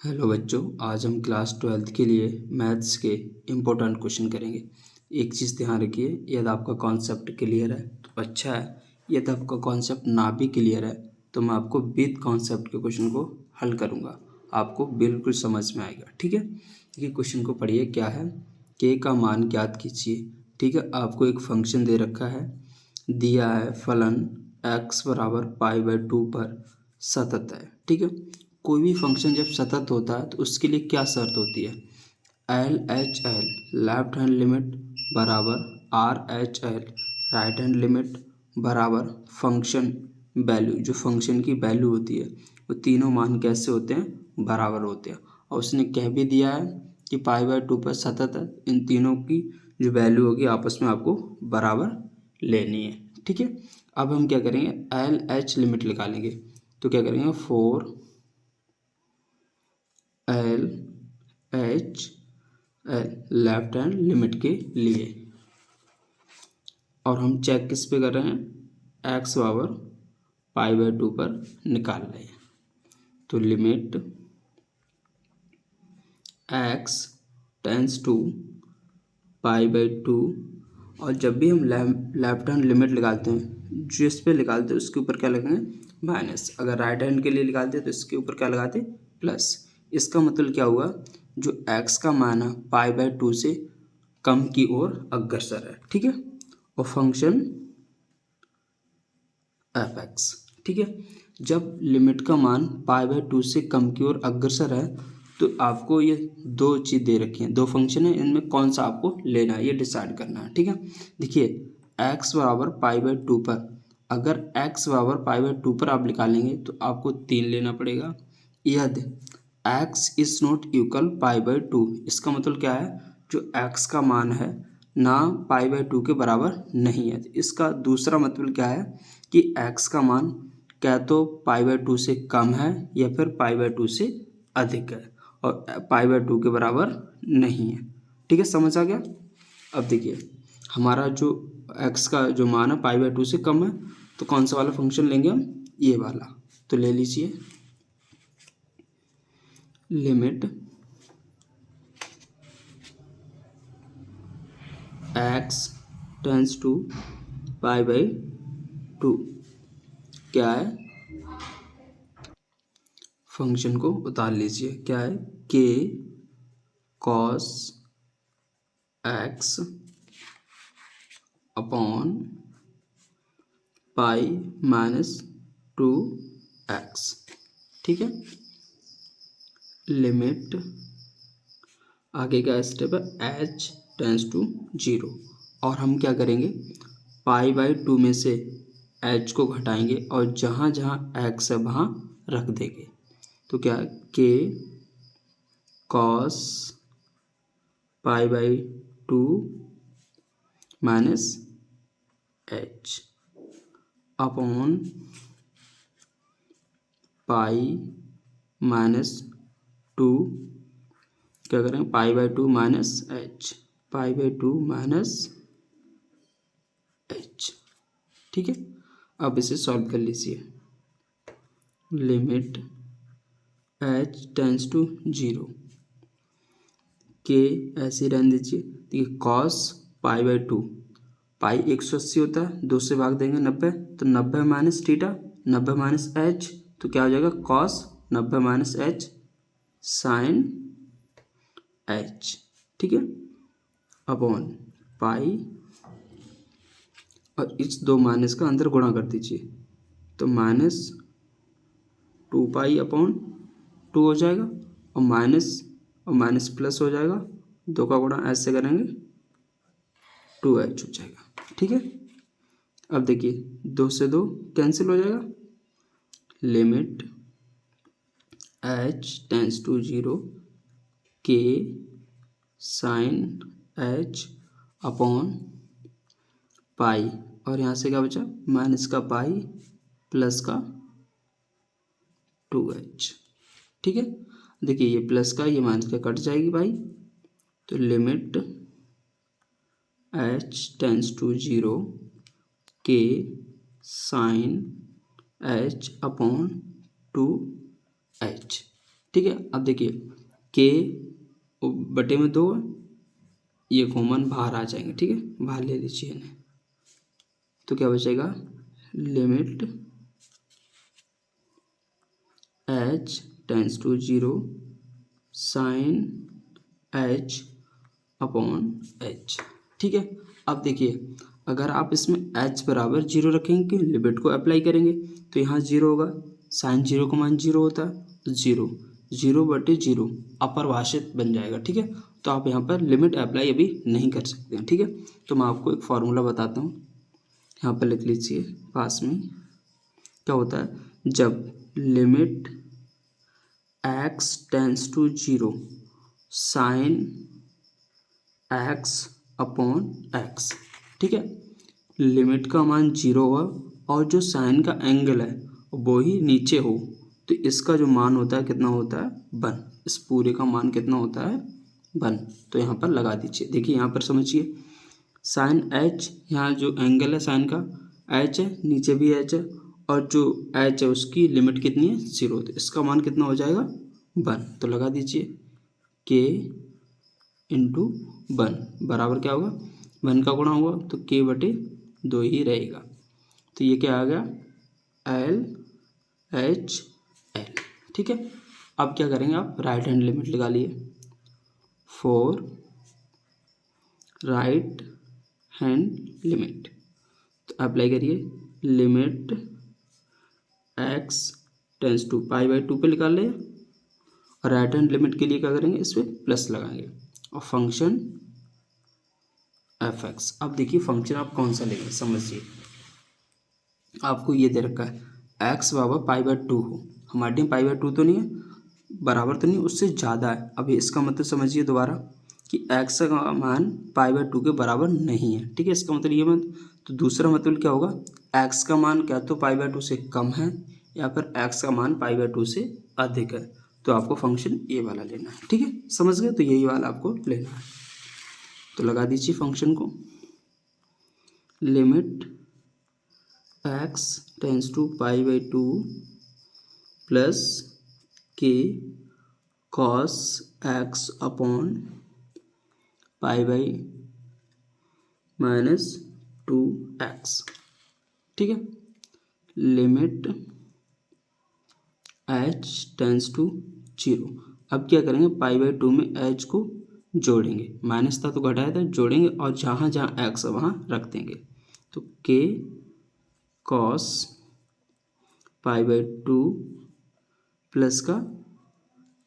Hello बच्चों, आज हम क्लास 12th के लिए मैथ्स के इम्पोर्टेंट क्वेश्चन करेंगे। एक चीज़ ध्यान रखिए, यदि आपका कॉन्सेप्ट क्लियर है तो अच्छा है। यदि आपका कॉन्सेप्ट ना भी क्लियर है तो मैं आपको विद कॉन्सेप्ट के क्वेश्चन को हल करूँगा, आपको बिल्कुल समझ में आएगा। ठीक है, देखिए क्वेश्चन को पढ़िए। क्या है? के का मान ज्ञात कीजिए। ठीक है, आपको एक फंक्शन दे रखा है, दिया है फलन x बराबर π/2 पर सतत है। ठीक है, कोई भी फंक्शन जब सतत होता है तो उसके लिए क्या शर्त होती है? L H L left hand limit बराबर R H L right hand limit बराबर फंक्शन वैल्यू, जो फंक्शन की वैल्यू होती है वो तीनों मान कैसे होते हैं? बराबर होते हैं। और उसने कह भी दिया है कि π/2 पर सतत है, इन तीनों की जो वैल्यू होगी आपस में आपको बराबर लेनी है। ठीक है, अब हम क्या करेंगे? एल एच लिमिट निकालेंगे। तो क्या करेंगे? 4 L H L left hand limit के लिए, और हम चेक किस पे कर रहे हैं? एक्स बराबर π/2 पर निकाल रहे हैं। तो लिमिट एक्स टेंस टू π/2, और जब भी हम लेफ्ट हैंड लिमिट निकालते हैं, जिस पे निकालते हैं उसके ऊपर क्या लगाएंगे? माइनस। अगर राइट हैंड के लिए निकालते हैं तो इसके ऊपर क्या लगाते? प्लस। इसका मतलब क्या हुआ? जो x का मान है π/2 से कम की ओर अग्रसर है। ठीक है, और फंक्शन एफ एक्स। ठीक है, जब लिमिट का मान π/2 से कम की ओर अग्रसर है तो आपको ये दो चीज़ दे रखी हैं, दो फंक्शन है, इनमें कौन सा आपको लेना है ये डिसाइड करना है। ठीक है, देखिए x बराबर π/2 पर, अगर x बराबर π/2 पर आप निकालेंगे तो आपको 3 लेना पड़ेगा। यदि x इज नॉट इक्वल π/2, इसका मतलब क्या है? जो x का मान है ना π/2 के बराबर नहीं है। इसका दूसरा मतलब क्या है कि x का मान क्या तो π/2 से कम है या फिर π/2 से अधिक है, और π/2 के बराबर नहीं है। ठीक है, समझ आ गया? अब देखिए हमारा जो x का जो मान है π/2 से कम है, तो कौन सा वाला फंक्शन लेंगे हम? ये वाला। तो ले लीजिए लिमिट x टेंस टू π/2। क्या है? फंक्शन को उतार लीजिए। क्या है? k cos x upon π-2x। ठीक है, लिमिट आगे का स्टेप है h टेंस टू 0, और हम क्या करेंगे? π/2 में से h को घटाएंगे और जहाँ जहाँ x है वहाँ रख देंगे। तो क्या? k cos π/2 minus h upon π-2, क्या करें? π/2 माइनस h, π/2 माइनस h। ठीक है, अब इसे सॉल्व कर लीजिए। लिमिट h टेंस टू 0, के ऐसे रहने दीजिए। देखिए कॉस π/2, पाई 180 होता है, 2 से भाग देंगे 90, तो 90 माइनस थीटा, 90 माइनस एच, तो क्या हो जाएगा? Cos 90 minus h sine h. ठीक है, अपॉन पाई, और इस दो माइनस का अंदर गुणा कर दीजिए, तो -2 पाई अपॉन 2 हो जाएगा, और माइनस प्लस हो जाएगा, 2 का गुणा ऐसे करेंगे 2h हो जाएगा। ठीक है, अब देखिए 2 से 2 कैंसिल हो जाएगा। लिमिट h टेंस टू 0, के साइन h अपॉन पाई, और यहाँ से क्या बचा? माइनस का पाई प्लस का 2h। ठीक है, देखिए ये प्लस का ये माइनस का कट जाएगी भाई। तो लिमिट h टेंस टू 0, के साइन h अपॉन 2h। ठीक है। अब देखिए के बटे में 2 ये कॉमन बाहर आ जाएंगे, ठीक है, बाहर ले लीजिए इन्हें, तो क्या बचेगा limit h tends to 0 sine h upon h, ठीक है। अब देखिए अगर आप इसमें h बराबर 0 रखेंगे कि लिमिट को अप्लाई करेंगे तो यहाँ 0 होगा, साइन 0 का मान 0 होता है, तो 0 बटे 0 अपरिभाषित बन जाएगा, ठीक है। तो आप यहाँ पर लिमिट अप्लाई अभी नहीं कर सकते हैं, ठीक है। तो मैं आपको एक फार्मूला बताता हूँ, यहाँ पर लिख लीजिए पास में। क्या होता है जब limit x tends to 0 sine x upon x, ठीक है, लिमिट का मान 0 हुआ और जो साइन का एंगल है वो ही नीचे हो, तो इसका जो मान होता है कितना होता है 1, इस पूरे का मान कितना होता है 1। तो यहाँ पर लगा दीजिए, देखिए यहाँ पर समझिए साइन h, यहाँ जो एंगल है साइन का h है, नीचे भी h है, और जो h है उसकी लिमिट कितनी है 0, तो इसका मान कितना हो जाएगा 1। तो लगा दीजिए k इंटू 1 बराबर क्या होगा 1 का गुणा होगा तो k बटे 2 ही रहेगा। तो ये क्या आ गया L H L, ठीक है। अब क्या करेंगे आप राइट हैंड लिमिट लगा लिए, फॉर राइट हैंड लिमिट, तो अप्लाई करिए लिमिट x टेंस टू π/2 पे निकाल लें, और राइट हैंड लिमिट के लिए क्या करेंगे इस पर प्लस लगाएंगे और फंक्शन fx। अब देखिए फंक्शन आप कौन सा लेंगे समझिए, आपको ये दे रखा है x बराबर π/2 हो, हमारे यहाँ π/2 तो नहीं है, बराबर तो नहीं, उससे ज़्यादा है। अभी इसका मतलब समझिए दोबारा कि x का मान π/2 के बराबर नहीं है, ठीक है, इसका मतलब ये मत, तो दूसरा मतलब क्या होगा x का मान क्या तो π/2 से कम है या फिर x का मान π/2 से अधिक है, तो आपको फंक्शन ये वाला लेना है, ठीक है, समझ गए, तो यही वाला आपको लेना है। तो लगा दीजिए फंक्शन को, limit x tends to π/2 plus k cos x upon π/-2x, ठीक है। लिमिट h टेंस टू 0, अब क्या करेंगे π/2 में h को जोड़ेंगे, माइनस था तो घटाया था, जोड़ेंगे और जहाँ जहाँ x है वहाँ रख देंगे, तो k कॉस π/2 प्लस का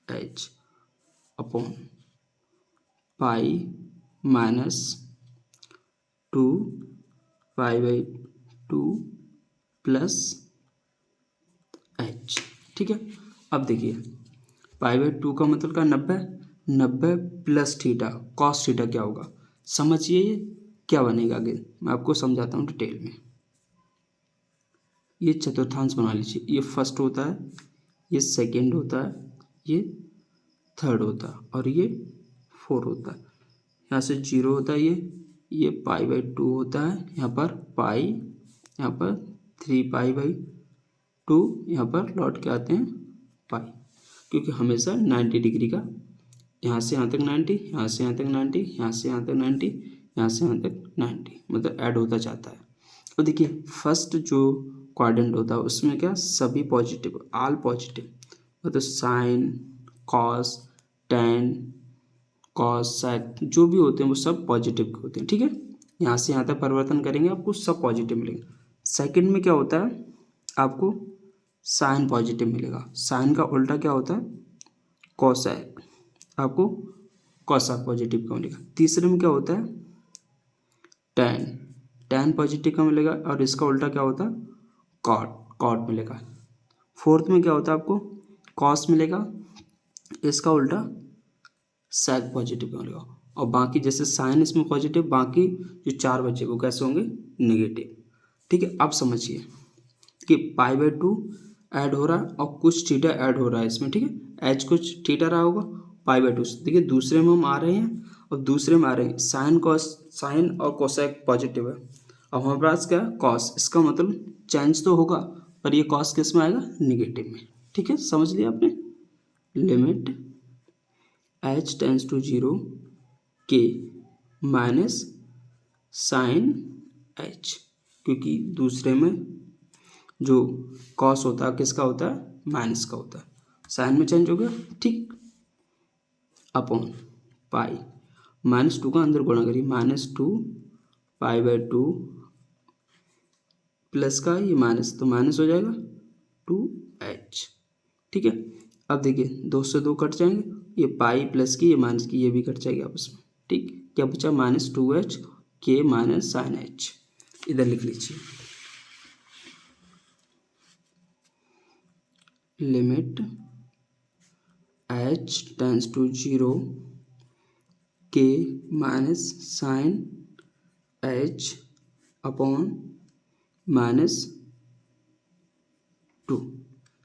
h अपॉन π-2 π/2 प्लस h, ठीक है। अब देखिए π/2 का मतलब का 90 प्लस थीटा कॉस थीटा क्या होगा समझिए, ये क्या बनेगा आगे मैं आपको समझाता हूँ डिटेल में। ये चतुर्थांश बना लीजिए, ये फर्स्ट होता है, ये सेकंड होता है, ये थर्ड होता है और ये फोर होता है। यहाँ से 0 होता है, ये π/2 होता है, यहाँ पर पाई, यहाँ पर 3π/2, यहाँ पर लौट के आते हैं पाई, क्योंकि हमेशा 90 डिग्री का, यहाँ से यहाँ तक 90, यहाँ से यहाँ तक 90, यहाँ से यहाँ तक 90, यहाँ से यहाँ तक 90, मतलब ऐड होता जाता है। तो देखिए फर्स्ट जो क्वाड्रेंट होता है उसमें क्या सभी पॉजिटिव, ऑल पॉजिटिव, मतलब sine cos tan cos sec जो भी होते हैं वो सब पॉजिटिव होते हैं, ठीक है। यहाँ से यहाँ तक परिवर्तन करेंगे आपको सब पॉजिटिव मिलेगा। सेकंड में क्या होता है आपको साइन पॉजिटिव मिलेगा, साइन का उल्टा क्या होता है कॉसेक, आपको कॉसेक पॉजिटिव का मिलेगा। तीसरे में क्या होता है टेन, टेन पॉजिटिव का मिलेगा और इसका उल्टा क्या होता है कॉट, कॉट मिलेगा। फोर्थ में क्या होता है आपको कॉस मिलेगा, इसका उल्टा सेक पॉजिटिव का मिलेगा, और बाकी जैसे साइन इसमें पॉजिटिव, बाकी जो चार बचे वो कैसे होंगे नेगेटिव, ठीक है। अब समझिए कि π/2 ऐड हो रहा है और कुछ थीटा ऐड हो रहा है इसमें, ठीक है, एच कुछ थीटा रहा होगा π/2 से, देखिए दूसरे में हम आ रहे हैं और दूसरे में आ रहे हैं साइन कॉस, साइन और कोसेक पॉजिटिव है, अब हमारे पास क्या है कॉस, इसका मतलब चेंज तो होगा पर ये कॉस किस में आएगा निगेटिव में, ठीक है, समझ लिया आपने। लिमिट h टेंस टू 0 के माइनस साइन h, क्योंकि दूसरे में जो कॉस होता है किसका होता है, माइनस का होता है, साइन में चेंज हो गया, ठीक, अपॉन पाई -2 का अंदर गुणा करिए, -2 π/2 प्लस का ये माइनस तो माइनस हो जाएगा 2h, ठीक है। अब देखिए 2 से 2 कट जाएंगे, ये पाई प्लस की ये माइनस की ये भी कट जाएगी आपस में, ठीक, क्या बचा -2h के माइनस साइन h, इधर लिख लीजिए। लिमिट h टेंस टू 0 के माइनस साइन h अपॉन -2,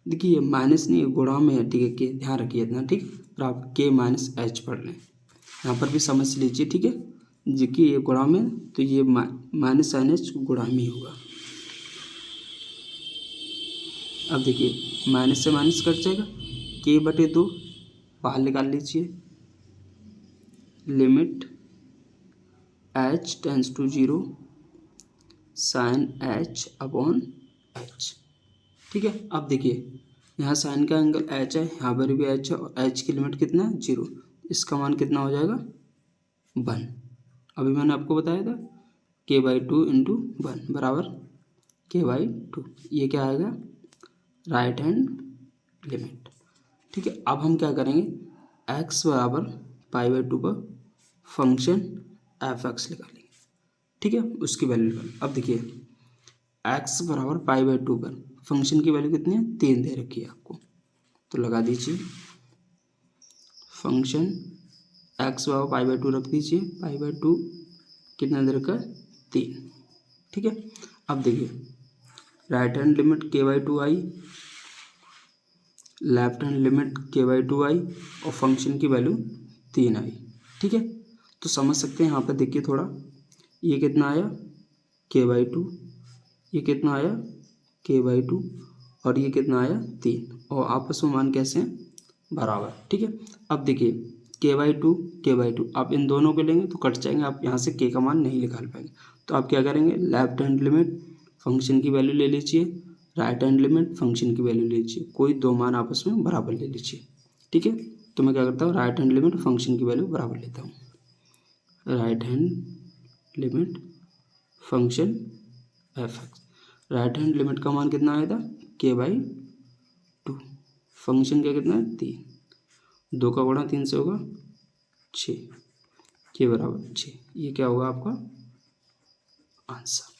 देखिए ये माइनस नहीं है, गुणा में है, ठीक है, के ध्यान रखिए इतना, ठीक, फिर आप के माइनस एच पढ़ लें, यहाँ पर भी समझ लीजिए, ठीक है, देखिए ये गुणा में तो ये माइनस साइन एच गुणा में ही होगा। अब देखिए माइनस से माइनस कट जाएगा, k/2 बाहर निकाल लीजिए। Limit h tends to 0 sine h upon h, ठीक है। अब देखिए यहाँ साइन का एंगल h है, यहाँ पर भी h है, और h की लिमिट कितना है 0, इसका मान कितना हो जाएगा 1, अभी मैंने आपको बताया था k/2 इंटू 1 बराबर k/2, ये क्या आएगा राइट हैंड लिमिट, ठीक है। अब हम क्या करेंगे, x बराबर π/2 का फंक्शन f(x) निकालेंगे, ठीक है, उसकी वैल्यू निकालें। अब देखिए x बराबर π/2 पर फंक्शन की वैल्यू कितनी है 3 दे रखी है आपको, तो लगा दीजिए फंक्शन x बराबर π/2 रख दीजिए, π/2 कितना दे रखा है 3, ठीक है। अब देखिए राइट हैंड लिमिट k/2 आई, लेफ्ट हैंड लिमिट k/2 आई, और फंक्शन की वैल्यू 3 आई, ठीक है। तो समझ सकते हैं यहाँ पर देखिए थोड़ा, ये कितना आया k/2, ये कितना आया k/2, और ये कितना आया 3, और आपस में मान कैसे हैं बराबर, ठीक है। अब देखिए k/2 आप इन दोनों को लेंगे तो कट जाएंगे, आप यहाँ से k का मान नहीं निकाल पाएंगे, तो आप क्या करेंगे, लेफ्ट हैंड लिमिट फंक्शन की वैल्यू ले लीजिए, राइट हैंड लिमिट फंक्शन की वैल्यू ले लीजिए, कोई दो मान आपस में बराबर ले लीजिए, ठीक है। तो मैं क्या करता हूँ, राइट हैंड लिमिट फंक्शन की वैल्यू बराबर लेता हूँ, right hand limit function f(x), right hand limit का मान कितना आया था k/2, फंक्शन का कितना है 3, 2 का गुणा 3 से होगा 6, k बराबर 6, ये क्या होगा आपका आंसर।